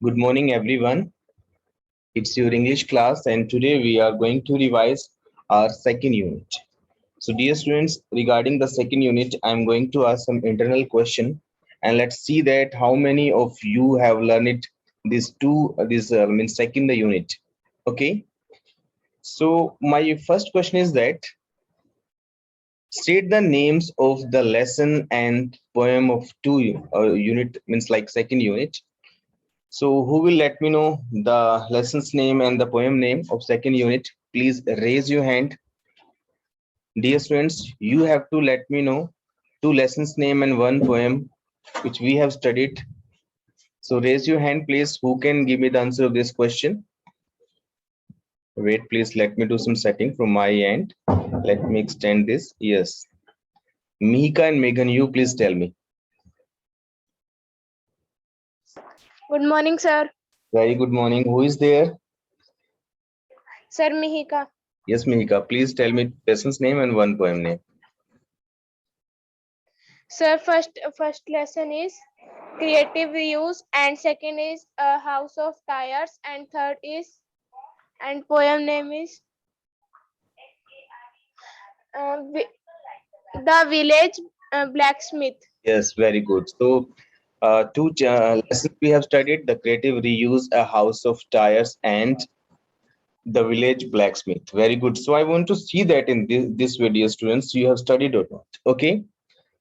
Good morning, everyone. It's your English class, and today we are going to revise our second unit. So, dear students, regarding the second unit, I'm going to ask some internal question, and let's see that how many of you have learned this means second unit. Okay. So, my first question is that state the names of the lesson and poem of unit means like second unit. So who will let me know the lesson's name and the poem name of second unit? Please raise your hand. Dear students, you have to let me know two lessons name and one poem which we have studied. So raise your hand, please. Who can give me the answer of this question? Wait, please. Let me do some setting from my end. Let me extend this. Yes. Mihika and Megan, you please tell me. Good morning, sir. Very good morning. Who is there? Sir Mihika. Yes, Mihika. Please tell me lesson's name and one poem name. Sir, first lesson is creative reuse, and second is a house of tires, and third is and poem name is the village blacksmith. Yes, very good. So, two lessons we have studied: the creative reuse, a house of tires, and the village blacksmith. Very good. So, I want to see that in this video, students, you have studied or not. Okay.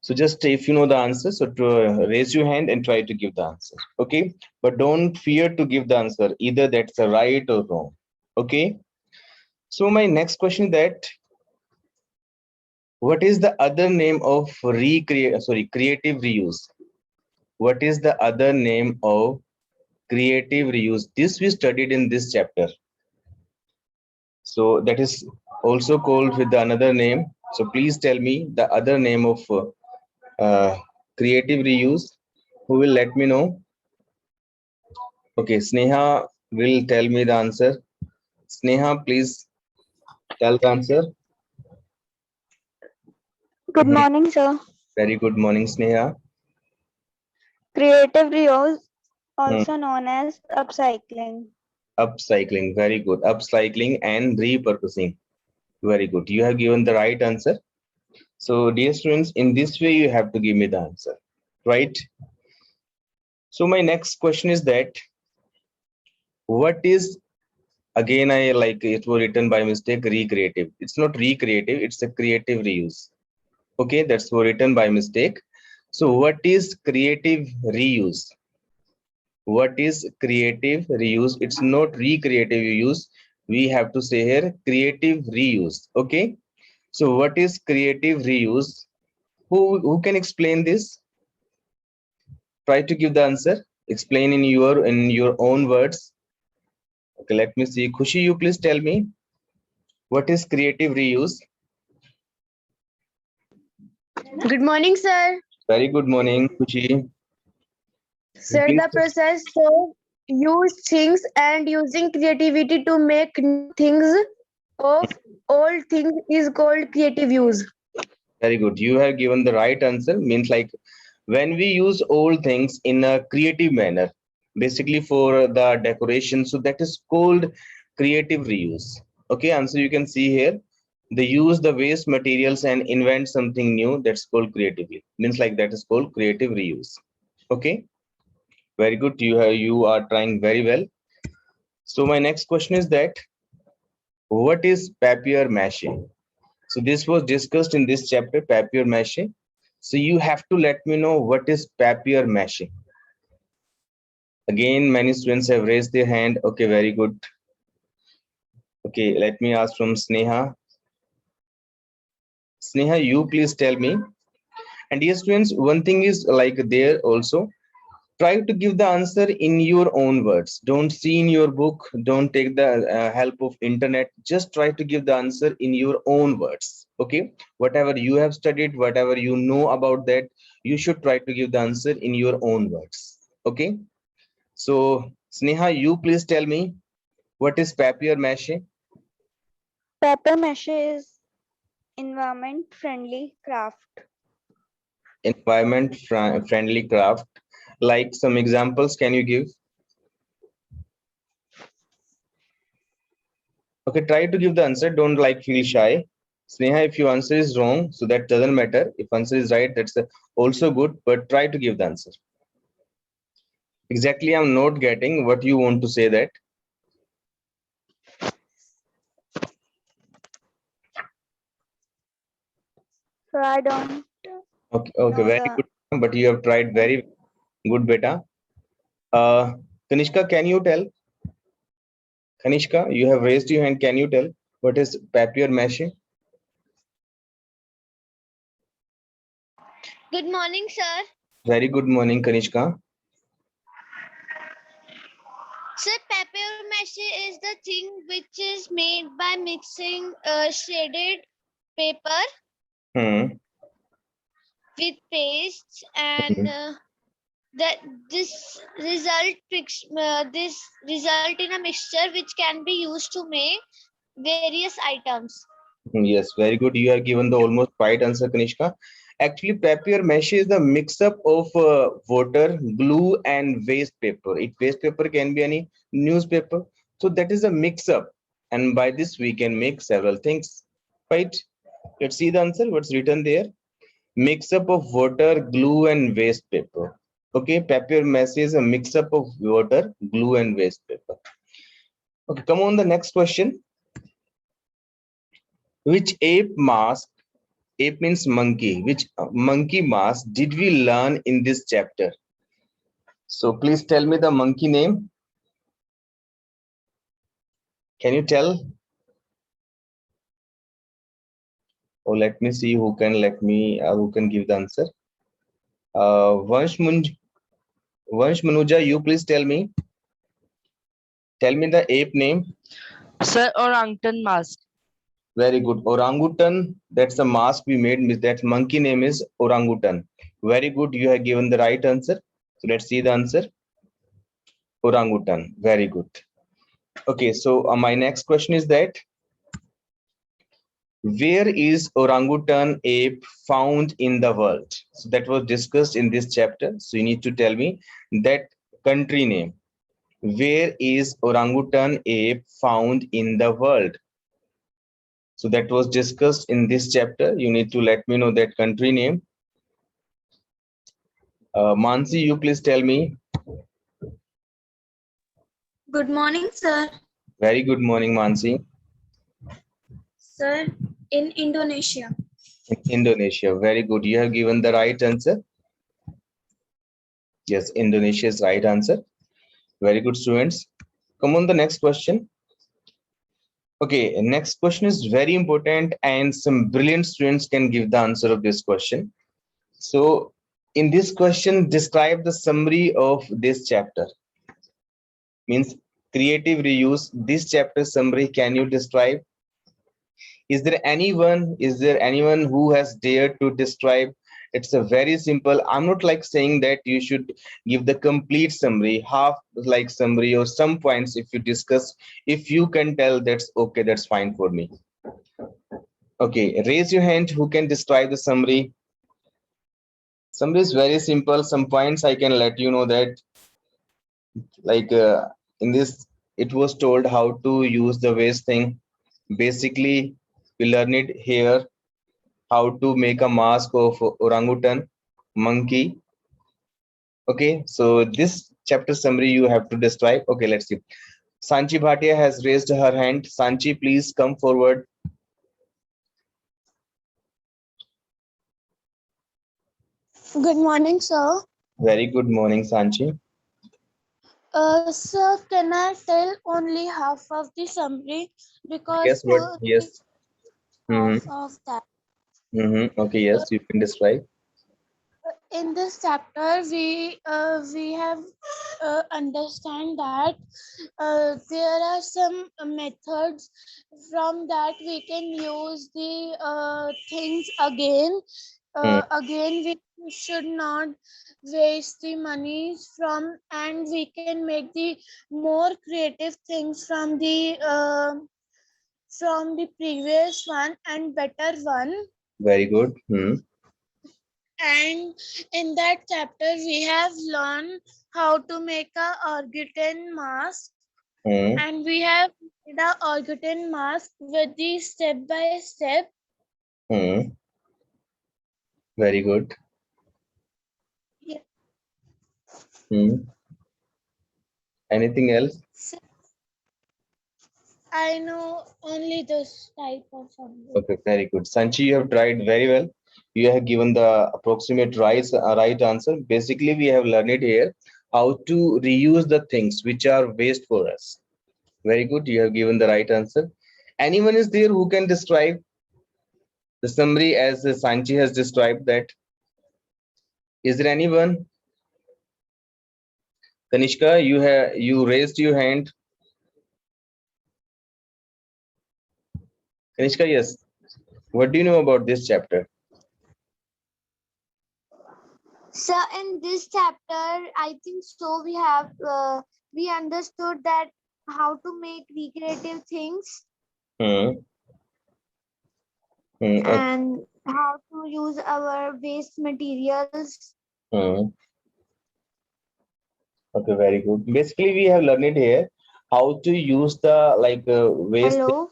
So, just if you know the answer, so to, raise your hand and try to give the answer. Okay. But don't fear to give the answer. Either that's a right or wrong. Okay. So, my next question is that what is the other name of creative reuse? What is the other name of creative reuse? This we studied in this chapter. So that is also called with another name. So please tell me the other name of creative reuse. Who will let me know? Okay, Sneha will tell me the answer. Sneha, please tell the answer. Good morning, sir. Very good morning, Sneha. Creative reuse, Hmm. also known as upcycling. Upcycling, very good. Upcycling and repurposing. Very good. You have given the right answer. So, dear students, in this way, you have to give me the answer, right? So, my next question is that what is again? I like it was written by mistake. Recreative. It's not recreative. It's a creative reuse. Okay, that's was written by mistake. So, what is creative reuse? What is creative reuse? It's not recreative reuse. We have to say here creative reuse. Okay. So, what is creative reuse? Who can explain this? Try to give the answer. Explain in your own words. Okay, let me see. Khushi, you please tell me what is creative reuse? Good morning, sir. Very good morning, Khushi. Sir, Please. the process of use things and using creativity to make new things of old things is called creative use. Very good. You have given the right answer. Means like when we use old things in a creative manner, basically for the decoration. So that is called creative reuse. Okay, answer you can see here. They use the waste materials and invent something new. That's called creatively. Means like that is called creative reuse. Okay, very good. You are trying very well. So my next question is that what is papier mâché? So this was discussed in this chapter, papier mâché. So you have to let me know what is papier mâché. Again, many students have raised their hand. Okay, very good. Okay, let me ask from Sneha. Sneha, you please tell me. And yes, students, one thing is like there also. Try to give the answer in your own words. Don't see in your book. Don't take the help of internet. Just try to give the answer in your own words. Okay, whatever you have studied, whatever you know about that, you should try to give the answer in your own words. Okay, so Sneha, you please tell me what is papier mâché? Paper mache is environment friendly craft. Environment friendly craft. Like some examples, can you give? Okay, try to give the answer. Don't like feel shy. Sneha, if your answer is wrong, so that doesn't matter. If answer is right, that's also good, but try to give the answer. Exactly, I'm not getting what you want to say that. So I don't Okay, okay, know very the good. But you have tried very good, beta. Kanishka, can you tell? Kanishka, you have raised your hand. Can you tell what is papier mâché? Good morning, sir. Very good morning, Kanishka. Sir, paper mache is the thing which is made by mixing shredded paper Hmm. with paste, and that this result in a mixture which can be used to make various items. Yes, very good. You have given the almost right answer, Kanishka. Actually, papier mâché is the mix-up of water, glue, and waste paper. It waste paper can be any newspaper. So that is a mix-up, and by this we can make several things. Right? Let's see the answer. What's written there? Mix-up of water, glue, and waste paper. Okay, papier mâché is a mix-up of water, glue, and waste paper. Okay, come on the next question. Which ape mask? Ape means monkey. Which monkey mask did we learn in this chapter? So please tell me the monkey name. Can you tell? Oh, let me see who can who can give the answer. Vansh Manuja, you please tell me. Tell me the ape name. Sir, orangutan mask. Very good. Orangutan. That's the mask we made. That monkey name is orangutan. Very good. You have given the right answer. So let's see the answer. Orangutan. Very good. Okay. So my next question is that where is orangutan ape found in the world? So that was discussed in this chapter. So you need to tell me that country name. Where is orangutan ape found in the world? So that was discussed in this chapter. You need to let me know that country name. Mansi, you please tell me. Good morning, sir. Very good morning, Mansi. Sir, in Indonesia. In Indonesia. Very good. You have given the right answer. Yes, Indonesia is right answer. Very good, students. Come on the next question. Okay, next question is very important and some brilliant students can give the answer of this question. So in this question, describe the summary of this chapter. Means creative reuse. This chapter summary, can you describe? Is there anyone who has dared to describe? It's a very simple. I'm not like saying that you should give the complete summary, half like summary or some points if you discuss. If you can tell, that's okay, that's fine for me. Okay, raise your hand who can describe the summary. Summary is very simple. Some points I can let you know that like in this it was told how to use the waste thing. Basically we learn it here, how to make a mask of orangutan monkey. Okay, so this chapter summary you have to describe. Okay, let's see. Sanchi Bhatia has raised her hand. Sanchi, please come forward. Good morning, sir. Very good morning, Sanchi. Sir, can I tell only half of the summary because Yes, what? Yes. half of that. Okay, yes, you can describe. In this chapter, we have understand that there are some methods from that we can use the things again. Again, we should not waste the money from, and we can make the more creative things from the previous one and better one. Very good. And in that chapter we have learned how to make a orangutan mask. Hmm. and we have the organelle mask with the step by step. Hmm. Very good. Yeah. Hmm. Anything else? So I know only this type of something. Okay, very good. Sanchi, you have tried very well. You have given the approximate right answer. Basically, we have learned it here how to reuse the things which are waste for us. Very good. You have given the right answer. Anyone is there who can describe the summary as Sanchi has described that? Is there anyone? Kanishka, you raised your hand. Kanishka, yes. What do you know about this chapter? So in this chapter, I think so we understood that how to make recreative things Hmm. Hmm. Okay. and how to use our waste materials. Hmm. Okay, very good. Basically, we have learned it here how to use the waste. Hello,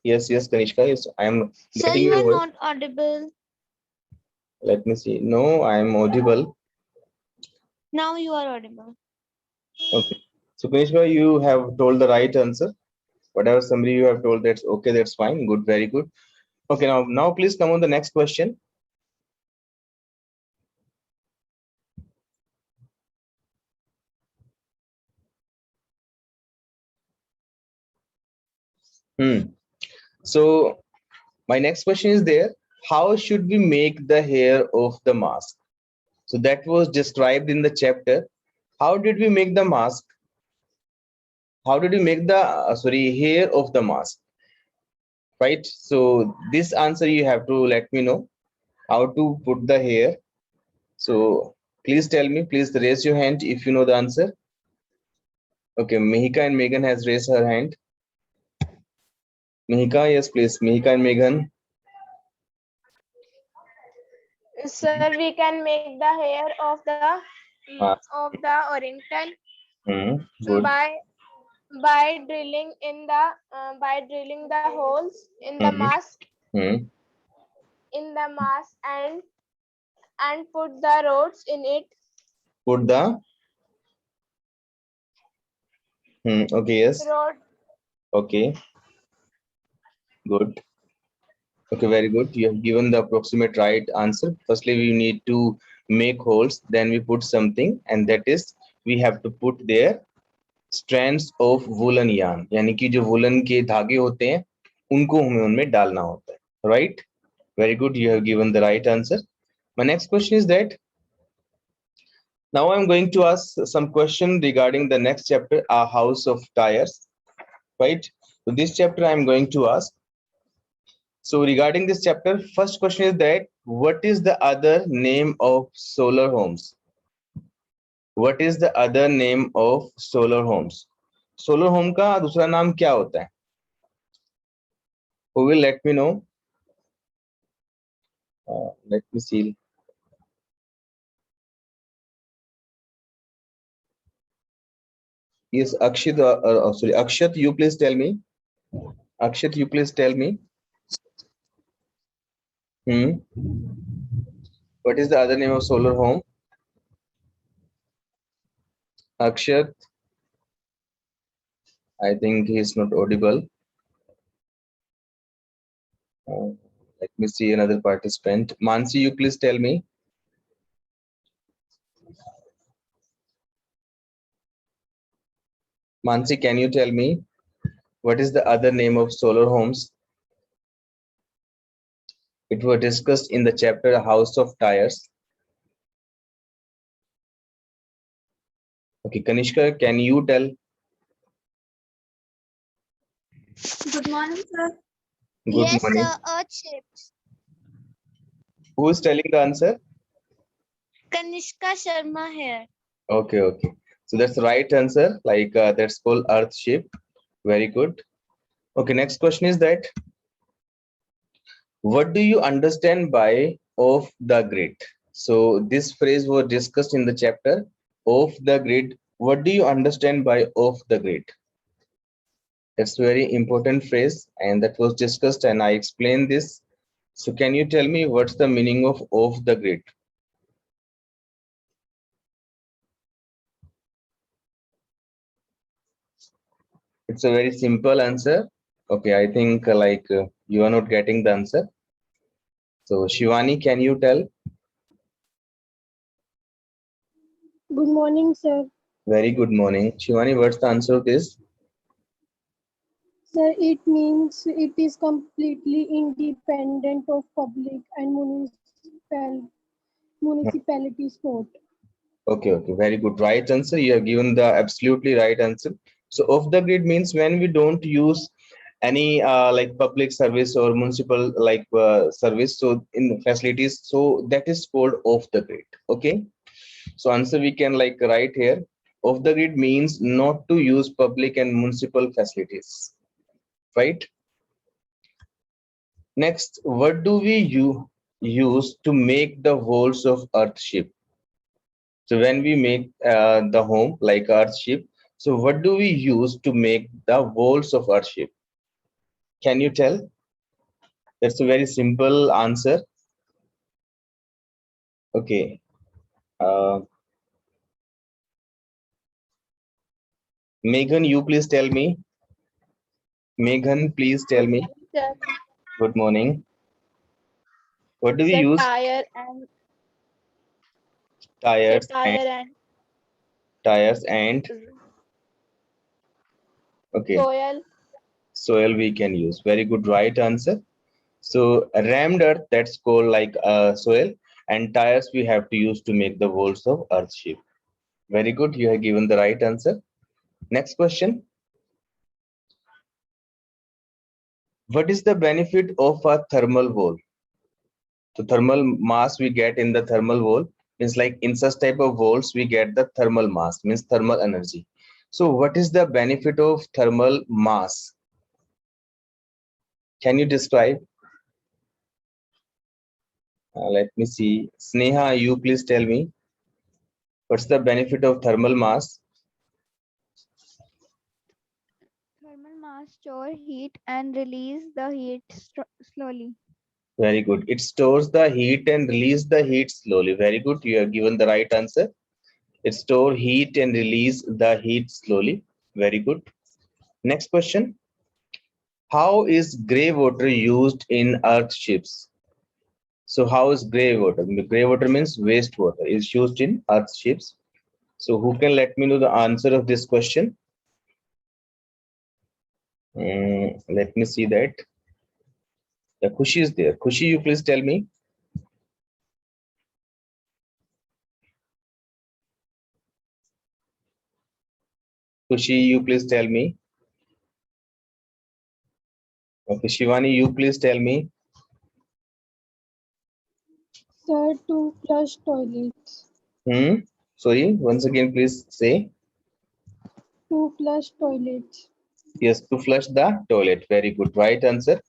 Yes, yes, Kanishka. Yes, I am sir, getting you your are voice. not audible. Let me see. No, I am audible. Now you are audible. Okay. So, Kanishka, you have told the right answer. Whatever summary you have told, that's okay. That's fine. Good. Very good. Okay. Now please come on the next question. So, my next question is there. How should we make the hair of the mask? So that was described in the chapter. How did we make the mask? How did we make the hair of the mask? Right. So this answer you have to let me know how to put the hair. So please tell me. Please raise your hand if you know the answer. Okay, Mihika and Megan has raised her hand. Mihika, yes, please. Mihika and Megan. Sir, we can make the hair of the orangutan Good. by drilling the holes Hmm. Hmm. in the mask and put the rods in it. Put the. Okay. Yes. Rod Okay. Good. Okay, very good. You have given the approximate right answer. Firstly, we need to make holes, then we put something, and that is we have to put there strands of woolen yarn. यानी कि जो woolen के धागे होते हैं, उनको हमें उनमें डालना होता है. Right? Very good. You have given the right answer. My next question is that now I'm going to ask some question regarding the next chapter, A House of Tires. Right? So this chapter I'm going to ask. So regarding this chapter, first question is that what is the other name of solar homes? What is the other name of solar homes? Solar home का दूसरा नाम क्या होता है? Who will let me know? Let me see. Yes, Akshit. Sorry, Akshat. You please tell me. Akshat, you please tell me. What is the other name of solar home? Akshat. I think he is not audible. Let me see another participant. Mansi, you please tell me. Mansi, can you tell me what is the other name of solar homes? It was discussed in the chapter House of Tires. Okay, Kanishka, can you tell? Good morning, sir. Good Yes, morning. sir. Earth shapes. Who is telling the answer? Kanishka Sharma here. Okay, okay. So that's the right answer. That's called Earth shape. Very good. Okay, next question is that what do you understand by off the grid? So this phrase was discussed in the chapter off the grid. What do you understand by off the grid? That's a very important phrase, and that was discussed, and I explained this. So can you tell me what's the meaning of off the grid? It's a very simple answer. Okay, I think you are not getting the answer. So Shivani, can you tell? Good morning, sir. Very good morning. Shivani, what's the answer of this? Sir, it means it is completely independent of public and municipality support. Okay, very good. Right answer. You have given the absolutely right answer. So off the grid means when we don't use any like public service or municipal service, so in facilities, so that is called off the grid. Okay. So answer we can like write here. Off the grid means not to use public and municipal facilities. Right. Next, what do we use to make the walls of Earthship? So when we make the home like Earthship, so what do we use to make the walls of Earthship? Can you tell? That's a very simple answer. Okay. Megan, you please tell me. Megan, please tell me. Sir, Good morning. What do we use? tire and Tires and tires and okay, soil. soil we can use. Very good, right answer. So rammed earth, that's called like soil, and tires we have to use to make the walls of Earthship. Very good, you have given the right answer. Next question. What is the benefit of a thermal wall? So thermal mass we get in the thermal wall means like in such type of walls we get the thermal mass, means thermal energy. So what is the benefit of thermal mass? Can you describe? Let me see. Sneha, you please tell me. What's the benefit of thermal mass? Thermal mass store heat and release the heat slowly. Very good. It stores the heat and release the heat slowly. Very good. You have given the right answer. It store heat and release the heat slowly. Very good. Next question. How is grey water used in Earthships? So how is grey water? Grey water means wastewater is used in Earthships. So who can let me know the answer of this question? Let me see that. The Khushi is there. Khushi, you please tell me. Khushi, you please tell me. Okay, Shivani, you please tell me. Sir, to flush toilets. Sorry, once again, please say. To flush toilets. Yes, to flush the toilet. Very good. Right answer.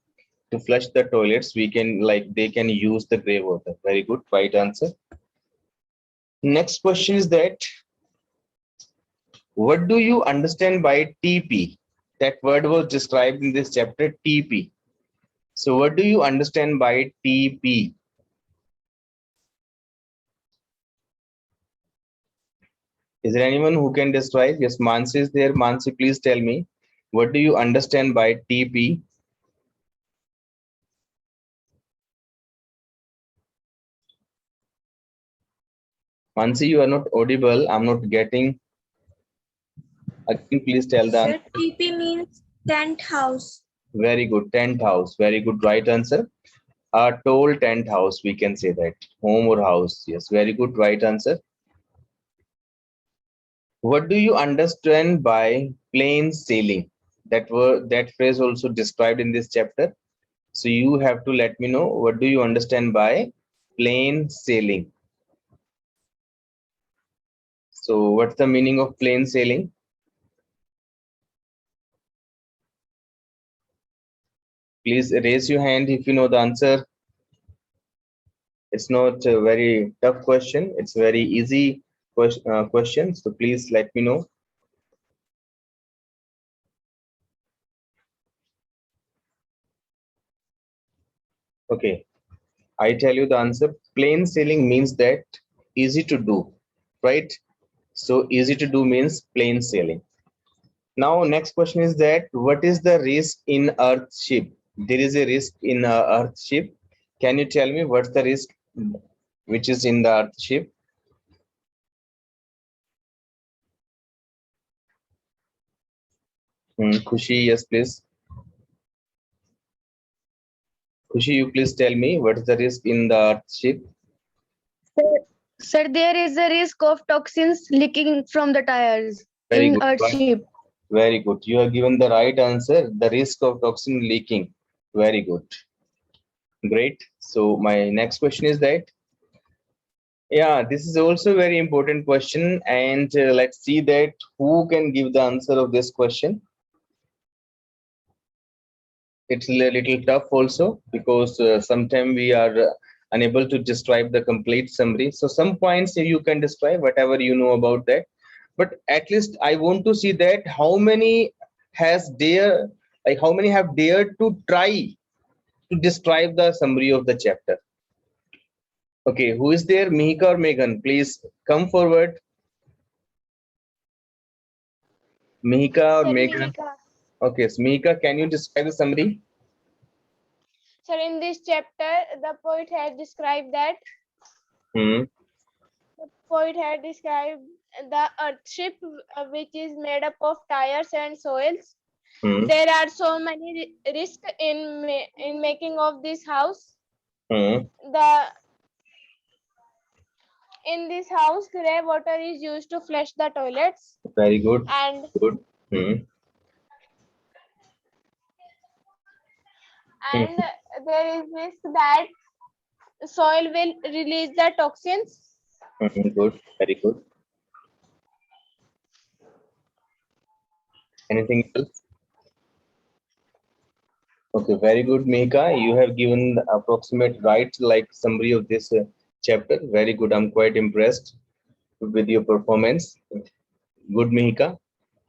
To flush the toilets, we can they can use the grey water. Very good. Right answer. Next question is that what do you understand by TP? That word was described in this chapter, TP. So what do you understand by TP? Is there anyone who can describe? Yes, Mansi is there. Mansi, please tell me. What do you understand by TP? Mansi, you are not audible. I'm not getting. Again, please tell the answer. Sir, TP means tent house. Very good. Tent house. Very good. Right answer. A tall tent house. We can say that. Home or house. Yes. Very good. Right answer. What do you understand by plain sailing? That phrase also described in this chapter. So you have to let me know what do you understand by plain sailing. So what's the meaning of plain sailing? Please raise your hand if you know the answer. It's not a very tough question. It's very easy question. So please let me know. Okay, I tell you the answer. Plain sailing means that easy to do, right? So easy to do means plain sailing. Now, next question is that what is the risk in Earth ship? There is a risk in Earth ship. Can you tell me what's the risk which is in the Earth ship? Khushi, yes, please. Khushi, you please tell me what is the risk in the Earth ship? Sir, there is a risk of toxins leaking from the tires Very in good. Earth ship. Very good. You have given the right answer. The risk of toxin leaking. Very good. Great. So my next question is that, yeah, this is also a very important question, and let's see that who can give the answer of this question. It's a little tough also because sometimes we are unable to describe the complete summary. So some points you can describe whatever you know about that, but at least I want to see that how many how many have dared to try to describe the summary of the chapter. Okay, who is there? Mihika or Megan? Please come forward. Mihika or Sir, Megan? Mihika. Okay, so Mihika, can you describe the summary? Sir, in this chapter, the poet had described that Hmm. the poet had described the earthship, which is made up of tires and soils. Hmm. There are so many risks in making of this house. Hmm. In this house, grey water is used to flush the toilets, Very good. and Good. Hmm. and there is risk that soil will release the toxins. Good. Very good. Anything else? Okay, very good, Mehika. You have given the approximate right like summary of this chapter. Very good. I'm quite impressed with your performance. Good, Mehika.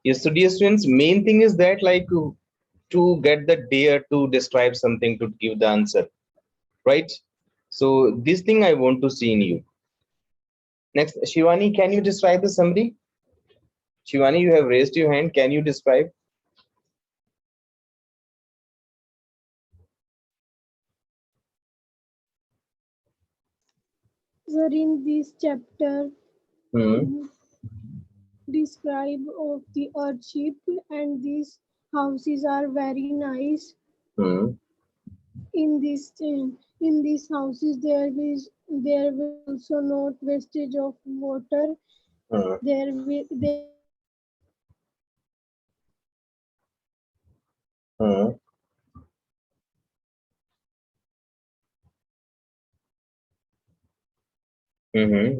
Yes, so dear students, main thing is that like to get the dare to describe something to give the answer, right? So this thing I want to see in you. Next, Shivani, can you describe the summary? Shivani, you have raised your hand. Can you describe? Sir, in this chapter, Hmm. describe of the earthship, and these houses are very nice. Hmm. In these houses there will also not wastage of water. Hmm. There Hmm.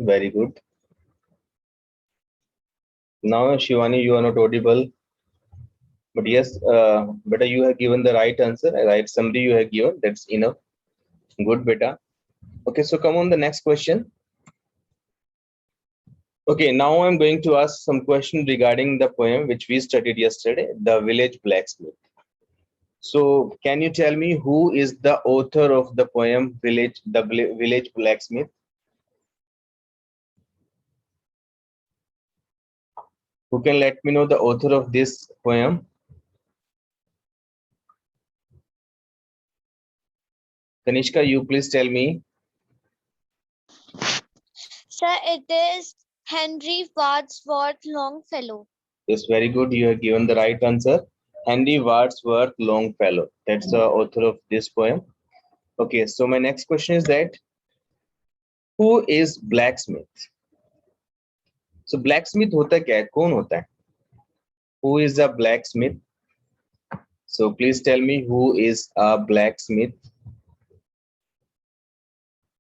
Very good. Now, Shivani, you are not audible. But yes, beta, you have given the right answer, a right summary you have given. That's enough. Good, beta. Okay, so come on the next question. Okay, now I'm going to ask some question regarding the poem which we studied yesterday, The Village Blacksmith. So, can you tell me who is the author of the poem Village Blacksmith? Who can let me know the author of this poem? Kanishka, you please tell me. Sir, it is Henry Wadsworth Longfellow. Yes, very good. You have given the right answer. Henry Wadsworth Longfellow. That's the author of this poem. Okay, so my next question is that who is blacksmith? So blacksmith होता क्या है? कौन होता है? Who is a blacksmith? So please tell me who is a blacksmith?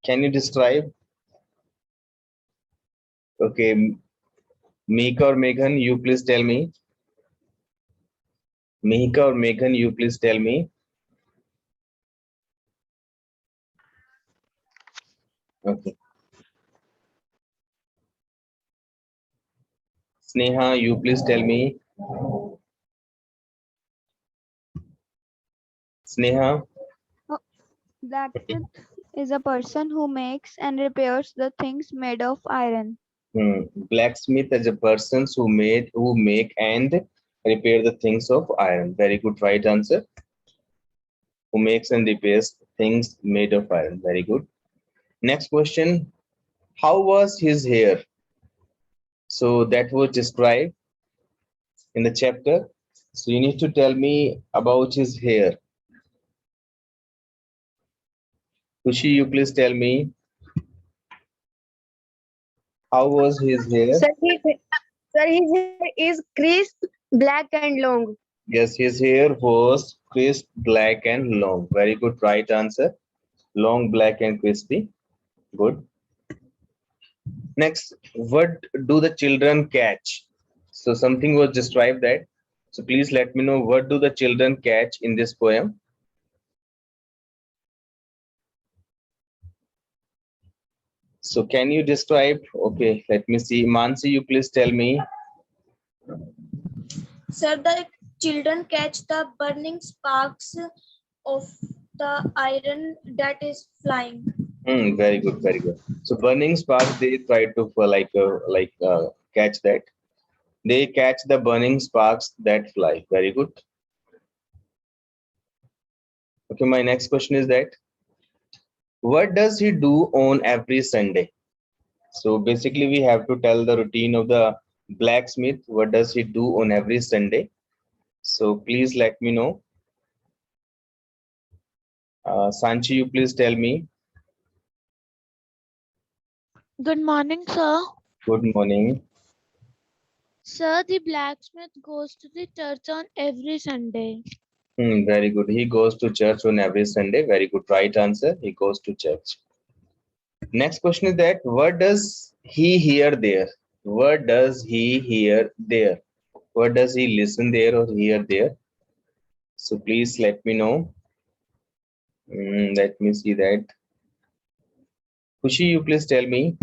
Can you describe? Okay, Mika or Meghan, you please tell me. Mika or Meghan, you please tell me. Okay. Sneha, you please tell me. Sneha. Blacksmith is a person who makes and repairs the things made of iron. Blacksmith is a person who make and repair the things of iron. Very good, right answer. Who makes and repairs things made of iron. Very good. Next question. How was his hair? So that was described in the chapter. So you need to tell me about his hair. Kushi, you please tell me. How was his hair? Sir, his hair is crisp, black and long. Yes, his hair was crisp, black and long. Very good, right answer. Long, black and crispy. Good. Next, what do the children catch? So something was described that. So please let me know, what do the children catch in this poem? So can you describe? Okay, let me see. Mansi, you please tell me. Sir, the children catch the burning sparks of the iron that is flying. Very good, very good. So burning sparks, they try to catch that. They catch the burning sparks that fly. Very good. Okay, my next question is that, what does he do on every Sunday? So basically we have to tell the routine of the blacksmith. What does he do on every Sunday? So please let me know. Sanchi, you please tell me. Good morning, sir. Good morning. Sir, the blacksmith goes to the church on every Sunday. Very good. He goes to church on every Sunday. Very good. Right answer. He goes to church. Next question is that, what does he hear there? What does he hear there? What does he listen there or hear there? So please let me know. Let me see that. Kushi, you please tell me.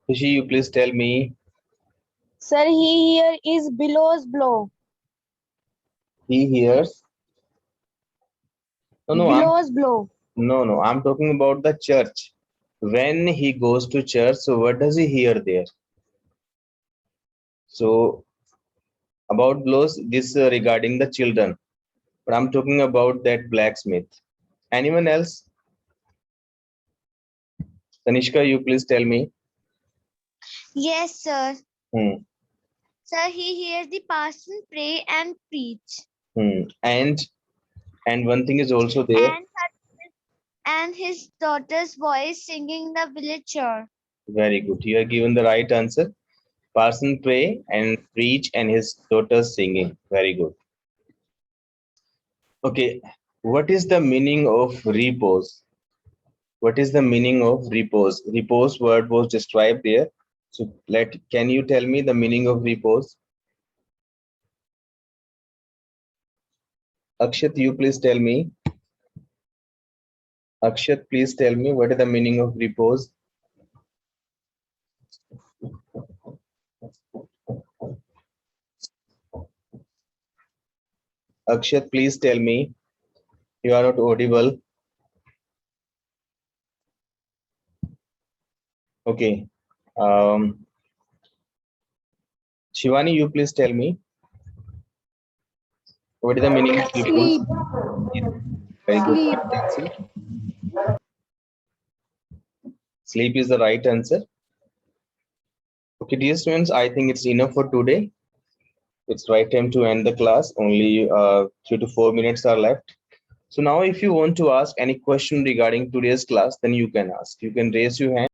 Kushi, you please tell me. Sir, he here is billows blow. He hears. No, Billows blow. no. I'm talking about the church. When he goes to church, so what does he hear there? So about blows, this regarding the children, but I'm talking about that blacksmith. Anyone else? Tanishka, you please tell me. Yes, sir. Hmm. Sir, he hears the pastor pray and preach. And one thing is also there. And his daughter's voice singing the village church. Very good. You are given the right answer. Parson pray and preach and his daughter singing. Very good. Okay. What is the meaning of repose? What is the meaning of repose? Repose word was described there. So can you tell me the meaning of repose? Akshat, you please tell me. Akshat, please tell me, what is the meaning of repose? Akshat, please tell me. You are not audible. Okay. Shivani, you please tell me. What is the meaning of repose? Very good. Answer. Sleep is the right answer. Okay, dear students, I think it's enough for today. It's right time to end the class. Only 3 to 4 minutes are left. So now if you want to ask any question regarding today's class, then you can ask. You can raise your hand.